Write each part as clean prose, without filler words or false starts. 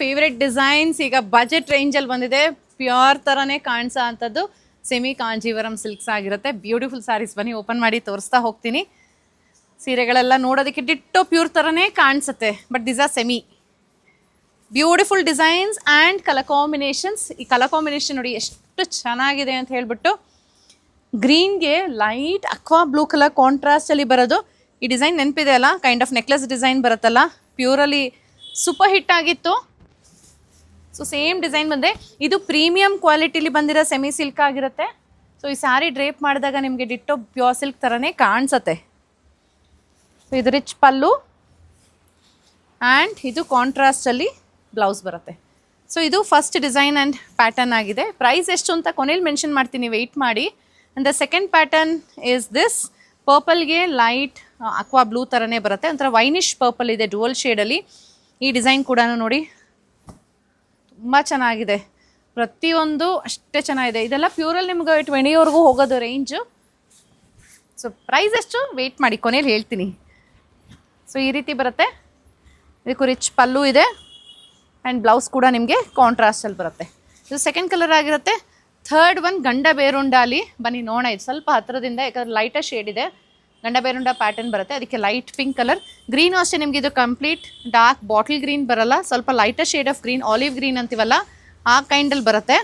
Favourite designs ಈಗ budget ರೇಂಜಲ್ಲಿ ಬಂದಿದೆ. ಪ್ಯೂರ್ ಥರನೇ ಕಾಣಿಸೋ ಅಂಥದ್ದು ಸೆಮಿ ಕಾಂಜೀವರಂ ಸಿಲ್ಕ್ಸ್ ಆಗಿರುತ್ತೆ. ಬ್ಯೂಟಿಫುಲ್ ಸ್ಯಾರೀಸ್. ಬನ್ನಿ ಓಪನ್ ಮಾಡಿ ತೋರಿಸ್ತಾ ಹೋಗ್ತೀನಿ. ಸೀರೆಗಳೆಲ್ಲ ನೋಡೋದಕ್ಕೆ ಡಿಟ್ಟೋ ಪ್ಯೂರ್ ಥರನೇ ಕಾಣಿಸುತ್ತೆ, but this are semi. Beautiful designs and colour combinations. ಈ ಕಲರ್ ಕಾಂಬಿನೇಷನ್ ನೋಡಿ ಎಷ್ಟು ಚೆನ್ನಾಗಿದೆ ಅಂತ ಹೇಳ್ಬಿಟ್ಟು, ಗ್ರೀನ್ಗೆ ಲೈಟ್ ಅಕ್ವಾ ಬ್ಲೂ ಕಲರ್ ಕಾಂಟ್ರಾಸ್ಟಲ್ಲಿ ಬರೋದು. ಈ ಡಿಸೈನ್ ನೆನಪಿದೆ ಅಲ್ಲ, ಕೈಂಡ್ ಆಫ್ ನೆಕ್ಲೆಸ್ ಡಿಸೈನ್ ಬರುತ್ತಲ್ಲ, ಪ್ಯೂರಲ್ಲಿ ಸೂಪರ್ ಹಿಟ್ ಆಗಿತ್ತು. ಸೊ ಸೇಮ್ ಡಿಸೈನ್ ಬಂದೆ. ಇದು ಪ್ರೀಮಿಯಂ ಕ್ವಾಲಿಟಿಲಿ ಬಂದಿರೋ ಸೆಮಿ ಸಿಲ್ಕ್ ಆಗಿರುತ್ತೆ. ಸೊ ಈ ಸ್ಯಾರಿ ಡ್ರೇಪ್ ಮಾಡಿದಾಗ ನಿಮಗೆ ಡಿಟ್ಟೋ ಪ್ಯೂರ್ ಸಿಲ್ಕ್ ಥರನೇ ಕಾಣಿಸುತ್ತೆ. ಸೊ ಇದು ರಿಚ್ ಪಲ್ಲು ಆ್ಯಂಡ್ ಇದು ಕಾಂಟ್ರಾಸ್ಟಲ್ಲಿ ಬ್ಲೌಸ್ ಬರುತ್ತೆ. ಸೊ ಇದು ಫಸ್ಟ್ ಡಿಸೈನ್ ಆ್ಯಂಡ್ ಪ್ಯಾಟರ್ನ್ ಆಗಿದೆ. ಪ್ರೈಸ್ ಎಷ್ಟು ಅಂತ ಕೊನೆಯಲ್ಲಿ ಮೆನ್ಷನ್ ಮಾಡ್ತೀನಿ, ವೆಯ್ಟ್ ಮಾಡಿ. And the second pattern is this. ಪರ್ಪಲ್ಗೆ ಲೈಟ್ ಅಕ್ವಾ ಬ್ಲೂ ಥರನೇ ಬರುತ್ತೆ, ಒಂಥರ ವೈನಿಶ್ ಪರ್ಪಲ್ ಇದೆ ಡುವಲ್ ಶೇಡಲ್ಲಿ. ಈ ಡಿಸೈನ್ ಕೂಡ ನೋಡಿ ತುಂಬ ಚೆನ್ನಾಗಿದೆ, ಪ್ರತಿಯೊಂದು ಅಷ್ಟೇ ಚೆನ್ನಾಗಿದೆ. ಇದೆಲ್ಲ ಪ್ಯೂರಲ್ಲಿ ನಿಮ್ಗೆ 20ವರೆಗೂ ಹೋಗೋದು ರೇಂಜು. ಸೊ ಪ್ರೈಸ್ ಎಷ್ಟು ವೆಯ್ಟ್ ಮಾಡಿ, ಕೊನೆಯಲ್ಲಿ ಹೇಳ್ತೀನಿ. ಸೊ ಈ ರೀತಿ ಬರುತ್ತೆ. ಇದಕ್ಕೂ ರಿಚ್ ಪಲ್ಲು ಇದೆ ಆ್ಯಂಡ್ ಬ್ಲೌಸ್ ಕೂಡ ನಿಮಗೆ ಕಾಂಟ್ರಾಸ್ಟಲ್ಲಿ ಬರುತ್ತೆ. ಇದು ಸೆಕೆಂಡ್ ಕಲರ್ ಆಗಿರುತ್ತೆ. ಥರ್ಡ್ ಒನ್ ಗಂಡ ಬೇರುಂಡಾಲಿ. ಬನ್ನಿ ನೋಡೋಣ, ಇದು ಸ್ವಲ್ಪ ಹತ್ತಿರದಿಂದ, ಯಾಕಂದ್ರೆ ಲೈಟರ್ ಶೇಡ್ ಇದೆ. ಗಂಡ ಬೇರುಂಡ ಪ್ಯಾಟರ್ನ್ ಬರುತ್ತೆ, ಅದಕ್ಕೆ ಲೈಟ್ ಪಿಂಕ್ ಕಲರ್. ಗ್ರೀನು ಅಷ್ಟೇ ನಿಮಗೆ ಇದು ಕಂಪ್ಲೀಟ್ ಡಾರ್ಕ್ ಬಾಟಲ್ ಗ್ರೀನ್ ಬರಲ್ಲ, ಸ್ವಲ್ಪ lighter shade of green, olive green ಅಂತೀವಲ್ಲ ಆ ಕೈಂಡಲ್ಲಿ ಬರುತ್ತೆ.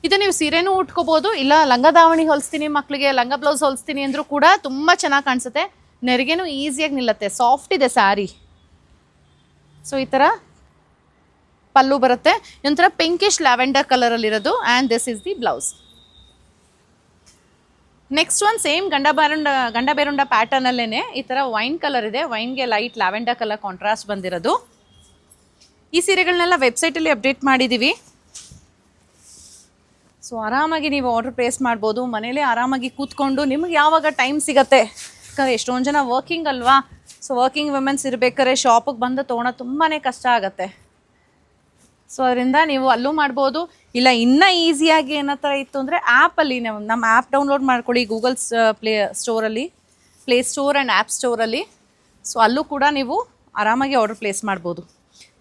ಇದು ನೀವು ಸೀರೆನೂ ಉಟ್ಕೋಬೋದು, ಇಲ್ಲ ಲಂಗ ದಾವಣಿ ಹೊಲಿಸ್ತೀನಿ ಮಕ್ಕಳಿಗೆ, ಲಂಗ ಬ್ಲೌಸ್ ಹೊಲಿಸ್ತೀನಿ ಅಂದರೂ ಕೂಡ ತುಂಬ ಚೆನ್ನಾಗಿ ಕಾಣಿಸುತ್ತೆ. ನೆರಿಗೆನೂ ಈಸಿಯಾಗಿ ನಿಲ್ಲುತ್ತೆ, ಸಾಫ್ಟ್ ಇದೆ ಸ್ಯಾರಿ. ಸೊ ಈ ಥರ ಪಲ್ಲು ಬರುತ್ತೆ, ಒಂಥರ ಪಿಂಕಿಶ್ ಲ್ಯಾವೆಂಡರ್ ಕಲರಲ್ಲಿರೋದು. And this is the blouse. Next one same Ganda Berunda ಪ್ಯಾಟರ್ನಲ್ಲೇ ಈ ಥರ ವೈನ್ ಕಲರ್ ಇದೆ. ವೈನ್ಗೆ ಲೈಟ್ ಲ್ಯಾವೆಂಡರ್ ಕಲರ್ ಕಾಂಟ್ರಾಸ್ಟ್ ಬಂದಿರೋದು. ಈ ಸೀರೆಗಳನ್ನೆಲ್ಲ ವೆಬ್ಸೈಟಲ್ಲಿ ಅಪ್ಡೇಟ್ ಮಾಡಿದ್ದೀವಿ. ಸೊ ಆರಾಮಾಗಿ ನೀವು ಆರ್ಡರ್ ಪ್ಲೇಸ್ ಮಾಡ್ಬೋದು, ಮನೇಲೇ ಆರಾಮಾಗಿ ಕೂತ್ಕೊಂಡು. ನಿಮ್ಗೆ ಯಾವಾಗ ಟೈಮ್ ಸಿಗುತ್ತೆ, ಯಾಕಂದರೆ ಎಷ್ಟೊಂದು ಜನ ವರ್ಕಿಂಗ್ ಅಲ್ವಾ. ಸೊ ವರ್ಕಿಂಗ್ ವುಮೆನ್ಸ್ ಇರಬೇಕಾದ್ರೆ ಶಾಪಿಗೆ ಬಂದು ತೊಗೊಳೋದು ತುಂಬಾ ಕಷ್ಟ ಆಗುತ್ತೆ. ಸೊ ಅದರಿಂದ ನೀವು ಅಲ್ಲೂ ಮಾಡ್ಬೋದು, ಇಲ್ಲ ಇನ್ನೂ ಈಸಿಯಾಗಿ ಏನೋ ಥರ ಇತ್ತು ಅಂದರೆ ಆ್ಯಪಲ್ಲಿ ನಮ್ಮ ಆ್ಯಪ್ ಡೌನ್ಲೋಡ್ ಮಾಡ್ಕೊಳ್ಳಿ, Google Play Store and app ಸ್ಟೋರಲ್ಲಿ. ಸೊ ಅಲ್ಲೂ ಕೂಡ ನೀವು ಆರಾಮಾಗಿ ಆರ್ಡರ್ ಪ್ಲೇಸ್ ಮಾಡ್ಬೋದು.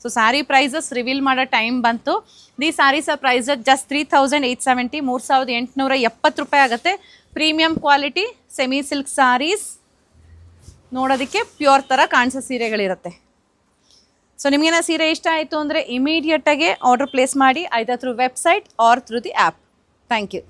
ಸೊ ಸ್ಯಾರಿ ಪ್ರೈಸಸ್ ರಿವೀಲ್ ಮಾಡೋ ಟೈಮ್ ಬಂತು. The saris are price just 3870, 3870 ರೂಪಾಯಿ ಆಗುತ್ತೆ. Premium quality semi silk saris, ನೋಡೋದಕ್ಕೆ ಪ್ಯೂರ್ ಥರ ಕಾಣಿಸೋ ಸೀರೆಗಳಿರುತ್ತೆ. ಸೊ ನಿಮಗೇನೋ ಸೀರೆ ಇಷ್ಟ ಆಯಿತು ಅಂದರೆ ಇಮಿಡಿಯೇಟಾಗಿ ಆರ್ಡರ್ ಪ್ಲೇಸ್ ಮಾಡಿ, either through website or through the app. Thank you.